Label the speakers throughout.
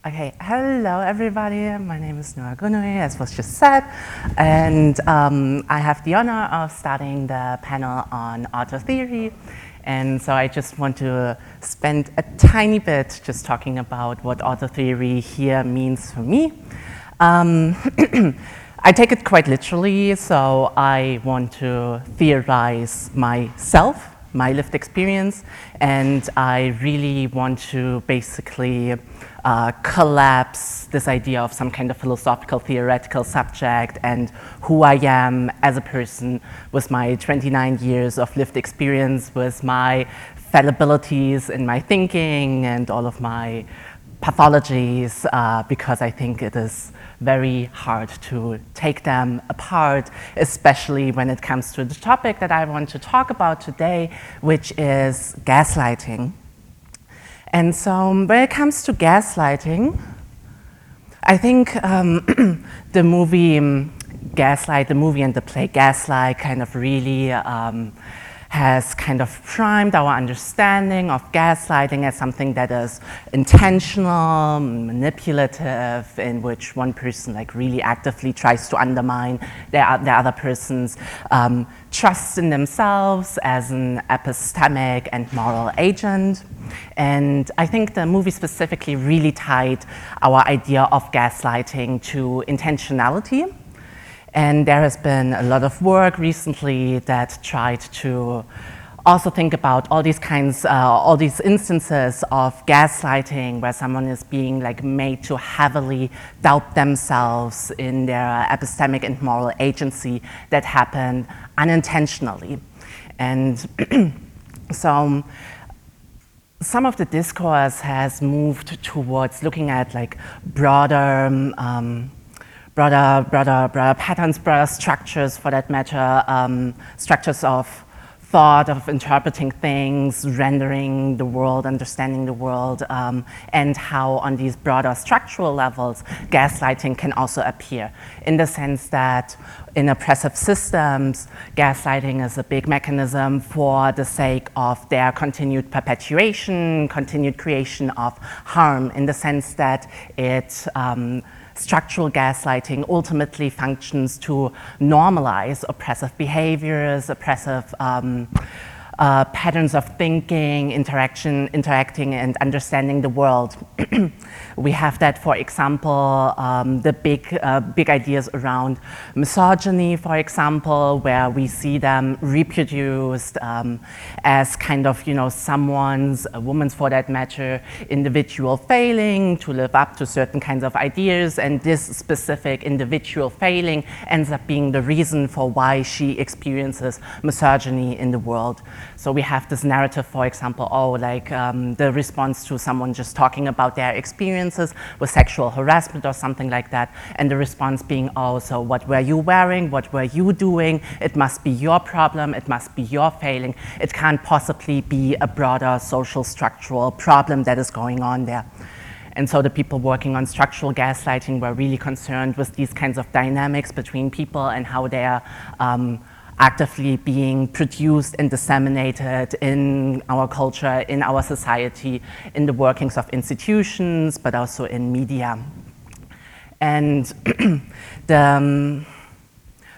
Speaker 1: Okay, hello everybody. My name is Gounoue, as was just said, and I have the honor of starting the panel on auto theory. And so I just want to spend a tiny bit just talking about what auto theory here means for me. I take it quite literally, so I want to theorize myself, my lived experience, and I really want to basically collapse this idea of some kind of philosophical, theoretical subject and who I am as a person with my 29 years of lived experience, with my fallibilities in my thinking and all of my pathologies, because I think it is very hard to take them apart, especially when it comes to the topic that I want to talk about today, which is gaslighting. And so when it comes to gaslighting, I think the movie Gaslight, the movie and the play Gaslight kind of really has kind of primed our understanding of gaslighting as something that is intentional, manipulative, in which one person like really actively tries to undermine the other person's trust in themselves as an epistemic and moral agent. And I think the movie specifically really tied our idea of gaslighting to intentionality. And there has been a lot of work recently that tried to also think about all these kinds, all these instances of gaslighting where someone is being like made to heavily doubt themselves in their epistemic and moral agency that happen unintentionally. And so some of the discourse has moved towards looking at like broader patterns, broader structures for that matter, structures of thought, of interpreting things, rendering the world, understanding the world, and how on these broader structural levels, gaslighting can also appear, in the sense that in oppressive systems, gaslighting is a big mechanism for the sake of their continued perpetuation, continued creation of harm, in the sense that it structural gaslighting ultimately functions to normalize oppressive behaviors, oppressive patterns of thinking, interacting and understanding the world. We have that, for example, the big ideas around misogyny, for example, where we see them reproduced as kind of, someone's, a woman's for that matter, individual failing to live up to certain kinds of ideas, and this specific individual failing ends up being the reason for why she experiences misogyny in the world. So we have this narrative, for example, the response to someone just talking about their experiences with sexual harassment or something like that, and the response being, oh, so what were you wearing? What were you doing? It must be your problem. It must be your failing. It can't possibly be a broader social structural problem that is going on there. And so the people working on structural gaslighting were really concerned with these kinds of dynamics between people and how they are actively being produced and disseminated in our culture, in our society, in the workings of institutions, but also in media. And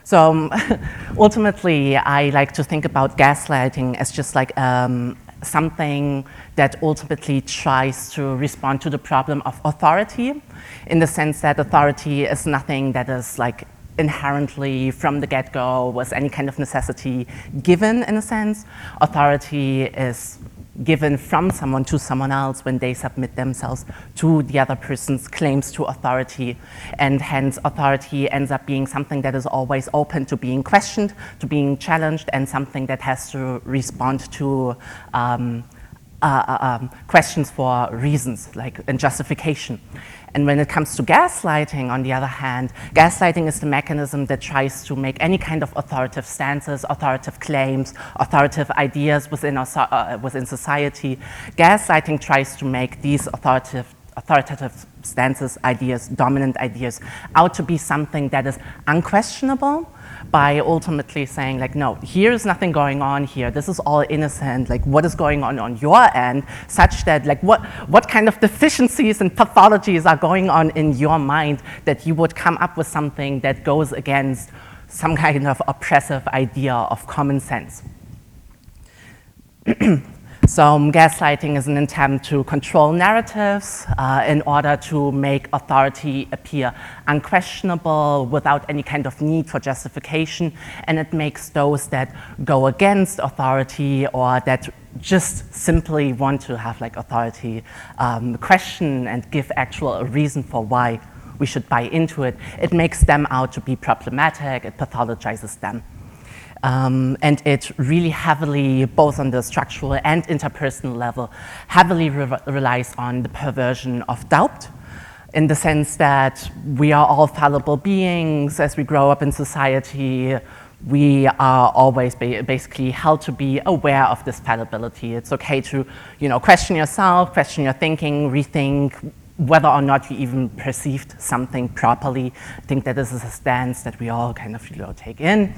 Speaker 1: so ultimately, I like to think about gaslighting as just like something that ultimately tries to respond to the problem of authority, in the sense that authority is nothing that is like inherently from the get-go was any kind of necessity given, in a sense. Authority is given from someone to someone else when they submit themselves to the other person's claims to authority, and hence authority ends up being something that is always open to being questioned, to being challenged, and something that has to respond to questions for reasons, like and justification. And when it comes to gaslighting, on the other hand, gaslighting is the mechanism that tries to make any kind of authoritative stances, authoritative claims, authoritative ideas within society. Gaslighting tries to make these authoritative authoritative stances, ideas, dominant ideas, out to be something that is unquestionable, by ultimately saying like, no, here's nothing going on here, this is all innocent, like what is going on your end, such that like what kind of deficiencies and pathologies are going on in your mind that you would come up with something that goes against some kind of oppressive idea of common sense. So gaslighting is an attempt to control narratives in order to make authority appear unquestionable without any kind of need for justification, and it makes those that go against authority or that just simply want to have like authority question and give actual reason for why we should buy into it. It makes them out to be problematic, it pathologizes them. And it really heavily, both on the structural and interpersonal level, heavily relies on the perversion of doubt, in the sense that we are all fallible beings. As we grow up in society, we are always basically held to be aware of this fallibility. It's okay to, question yourself, question your thinking, rethink whether or not you even perceived something properly. I think that this is a stance that we all kind of take in.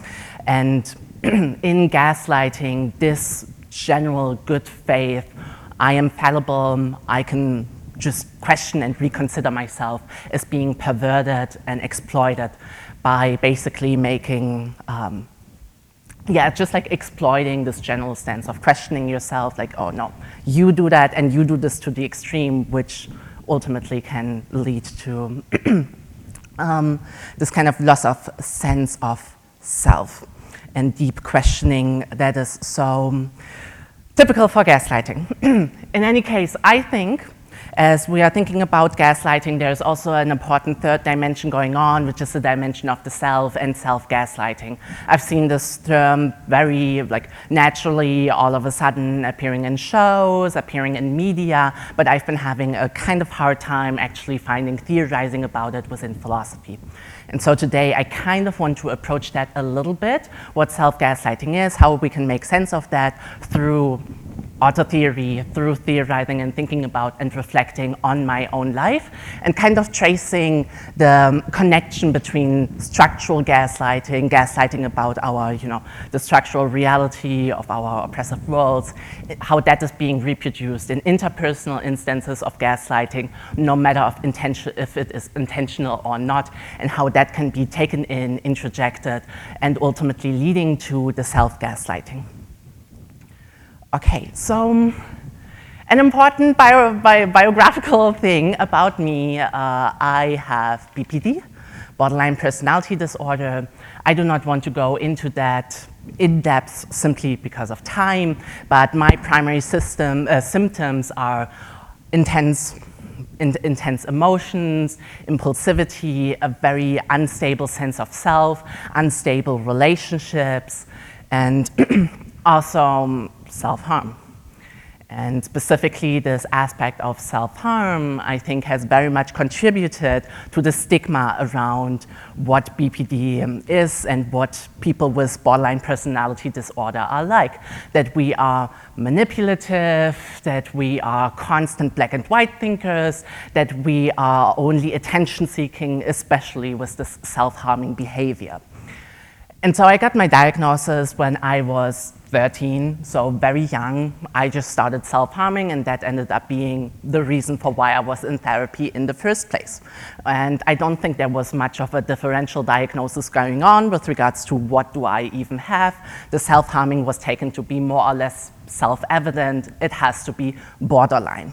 Speaker 1: And in gaslighting, this general good faith, I am fallible, I can just question and reconsider myself, is being perverted and exploited by basically making, just like exploiting this general stance of questioning yourself, like, oh no, you do that and you do this to the extreme, which ultimately can lead to this kind of loss of sense of self and deep questioning that is so typical for gaslighting. In any case, I think, as we are thinking about gaslighting, there's also an important third dimension going on, which is the dimension of the self and self-gaslighting. I've seen this term very naturally all of a sudden appearing in shows, appearing in media, but I've been having a kind of hard time actually theorizing about it within philosophy. And so today I kind of want to approach that a little bit, what self-gaslighting is, how we can make sense of that through auto-theory, through theorizing and thinking about and reflecting on my own life, and kind of tracing the connection between structural gaslighting, gaslighting about our, the structural reality of our oppressive worlds, how that is being reproduced in interpersonal instances of gaslighting, no matter if it is intentional or not, and how that can be taken in, introjected, and ultimately leading to the self-gaslighting. Okay, so an important biographical thing about me, I have BPD, borderline personality disorder. I do not want to go into that in depth simply because of time, but my primary symptoms are intense emotions, impulsivity, a very unstable sense of self, unstable relationships, and also self-harm. And specifically, this aspect of self-harm, I think, has very much contributed to the stigma around what BPD is and what people with borderline personality disorder are like. That we are manipulative, that we are constant black and white thinkers, that we are only attention-seeking, especially with this self-harming behavior. And so I got my diagnosis when I was 13, so very young. I just started self-harming, and that ended up being the reason for why I was in therapy in the first place. And I don't think there was much of a differential diagnosis going on with regards to what do I even have. The self-harming was taken to be more or less self-evident. It has to be borderline.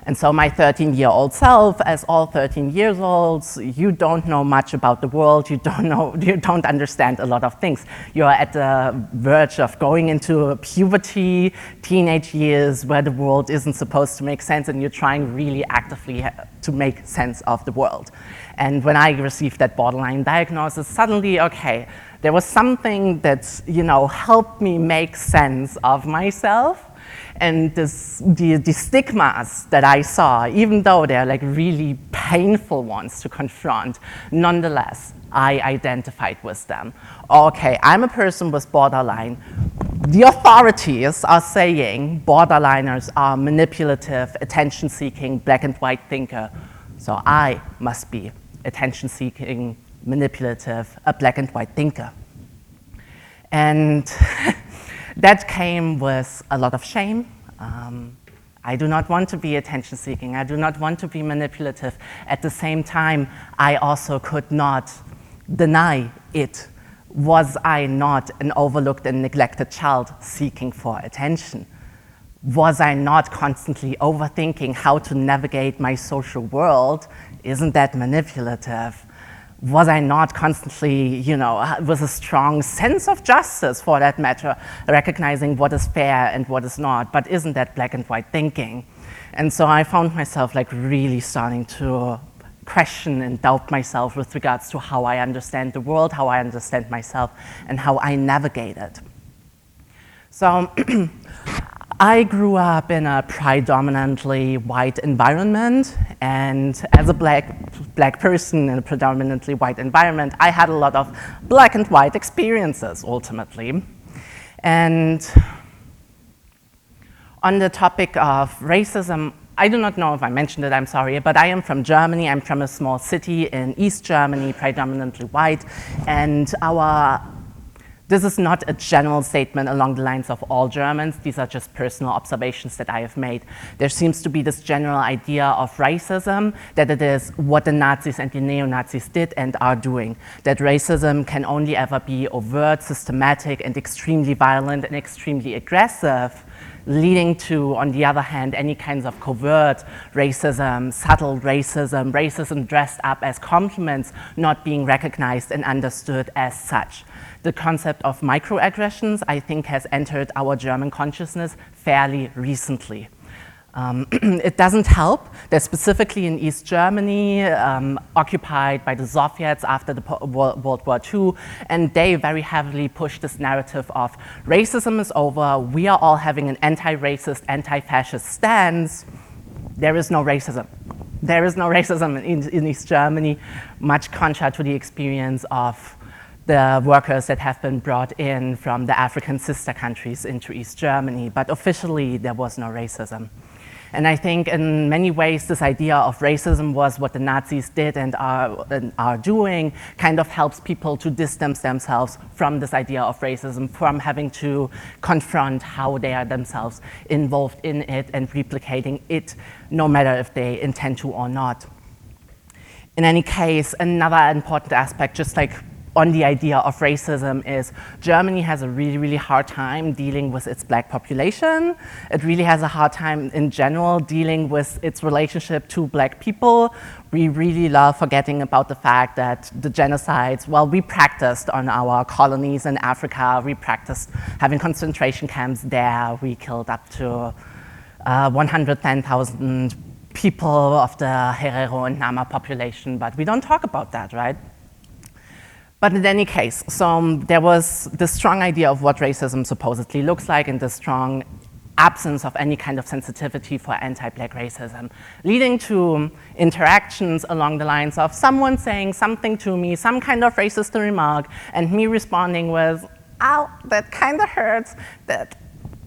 Speaker 1: And so my 13-year-old self, as all 13 years olds, you don't know much about the world, you don't understand a lot of things. You're at the verge of going into puberty, teenage years, where the world isn't supposed to make sense, and you're trying really actively to make sense of the world. And when I received that borderline diagnosis, suddenly, okay, there was something that, helped me make sense of myself. And the stigmas that I saw, even though they're really painful ones to confront, nonetheless, I identified with them. Okay, I'm a person with borderline. the authorities are saying borderliners are manipulative, attention-seeking, black and white thinker. So I must be attention-seeking, manipulative, a black and white thinker. And that came with a lot of shame. I do not want to be attention-seeking. I do not want to be manipulative. At the same time, I also could not deny it. Was I not an overlooked and neglected child seeking for attention? Was I not constantly overthinking how to navigate my social world? Isn't that manipulative? Was I not constantly, with a strong sense of justice, for that matter, recognizing what is fair and what is not? But isn't that black and white thinking? And so I found myself really starting to question and doubt myself with regards to how I understand the world, how I understand myself, and how I navigate it. So I grew up in a predominantly white environment, and as a black person in a predominantly white environment, I had a lot of black and white experiences, ultimately. And on the topic of racism, I do not know if I mentioned it, I'm sorry, but I am from Germany. I'm from a small city in East Germany, predominantly white, and this is not a general statement along the lines of all Germans. These are just personal observations that I have made. There seems to be this general idea of racism, that it is what the Nazis and the neo-Nazis did and are doing. That racism can only ever be overt, systematic, and extremely violent and extremely aggressive, leading to, on the other hand, any kinds of covert racism, subtle racism, racism dressed up as compliments, not being recognized and understood as such. The concept of microaggressions, I think, has entered our German consciousness fairly recently. It doesn't help that specifically in East Germany, occupied by the Soviets after the World War II, and they very heavily pushed this narrative of racism is over, we are all having an anti-racist, anti-fascist stance. There is no racism. There is no racism in East Germany, much contrary to the experience of the workers that have been brought in from the African sister countries into East Germany, but officially there was no racism. And I think in many ways this idea of racism was what the Nazis did and are doing, kind of helps people to distance themselves from this idea of racism, from having to confront how they are themselves involved in it and replicating it, no matter if they intend to or not. In any case, another important aspect, just on the idea of racism, is Germany has a really, really hard time dealing with its black population. It really has a hard time in general dealing with its relationship to black people. We really love forgetting about the fact that the genocides, well, we practiced on our colonies in Africa. We practiced having concentration camps there. We killed up to 110,000 people of the Herero and Nama population, but we don't talk about that, right? But in any case, so there was this strong idea of what racism supposedly looks like and the strong absence of any kind of sensitivity for anti-black racism, leading to interactions along the lines of someone saying something to me, some kind of racist remark, and me responding with, ow, that kind of hurts,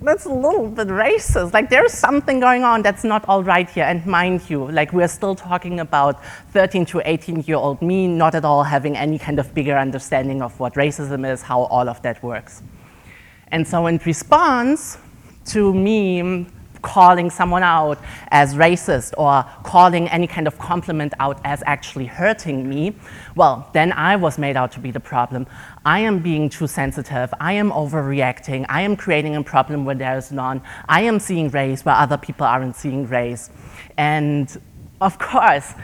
Speaker 1: that's a little bit racist. There's something going on that's not all right here. And mind you, we're still talking about 13 to 18-year-old me, not at all having any kind of bigger understanding of what racism is, how all of that works. And so in response to me calling someone out as racist or calling any kind of compliment out as actually hurting me, well, then I was made out to be the problem. I am being too sensitive. I am overreacting. I am creating a problem where there is none. I am seeing race where other people aren't seeing race. And of course,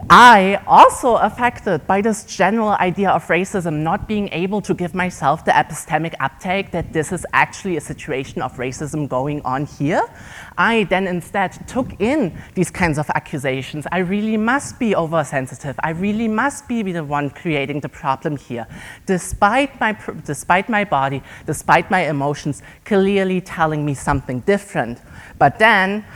Speaker 1: I also affected by this general idea of racism, not being able to give myself the epistemic uptake that this is actually a situation of racism going on here. I then instead took in these kinds of accusations. I really must be oversensitive. I really must be the one creating the problem here. Despite my body, despite my emotions clearly telling me something different. But then,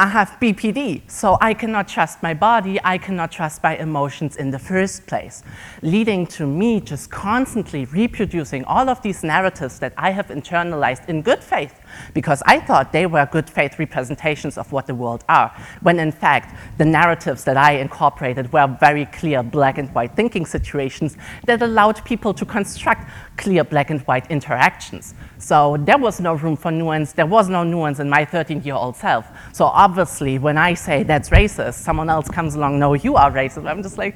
Speaker 1: I have BPD, so I cannot trust my body, I cannot trust my emotions in the first place, leading to me just constantly reproducing all of these narratives that I have internalized in good faith, because I thought they were good faith representations of what the world are, when in fact the narratives that I incorporated were very clear black and white thinking situations that allowed people to construct clear black and white interactions. So there was no room for nuance, there was no nuance in my 13-year-old self. So obviously when I say that's racist, someone else comes along, no, you are racist. I'm just like,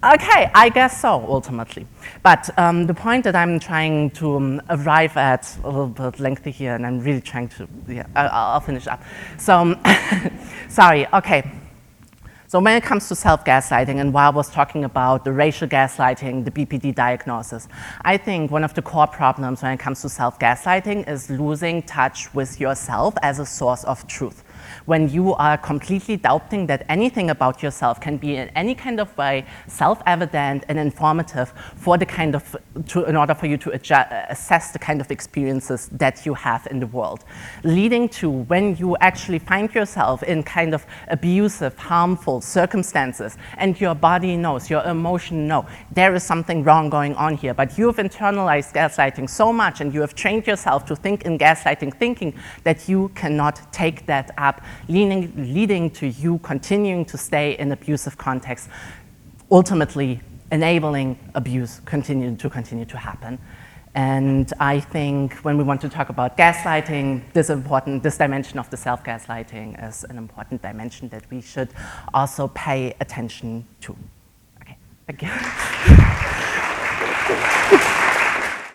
Speaker 1: okay, I guess so, ultimately. But the point that I'm trying to arrive at, a little bit lengthy here, and I'm really trying to, yeah, I'll finish up. So, sorry, okay. So when it comes to self-gaslighting, and while I was talking about the racial gaslighting, the BPD diagnosis, I think one of the core problems when it comes to self-gaslighting is losing touch with yourself as a source of truth. When you are completely doubting that anything about yourself can be in any kind of way self-evident and informative for the kind of, in order for you to assess the kind of experiences that you have in the world, leading to when you actually find yourself in kind of abusive, harmful circumstances, and your body knows, your emotion knows, there is something wrong going on here, but you have internalized gaslighting so much and you have trained yourself to think in gaslighting thinking that you cannot take that up, leading to you continuing to stay in abusive contexts, ultimately enabling abuse continue to happen. And I think when we want to talk about gaslighting, this dimension of the self-gaslighting is an important dimension that we should also pay attention to. Okay, thank you.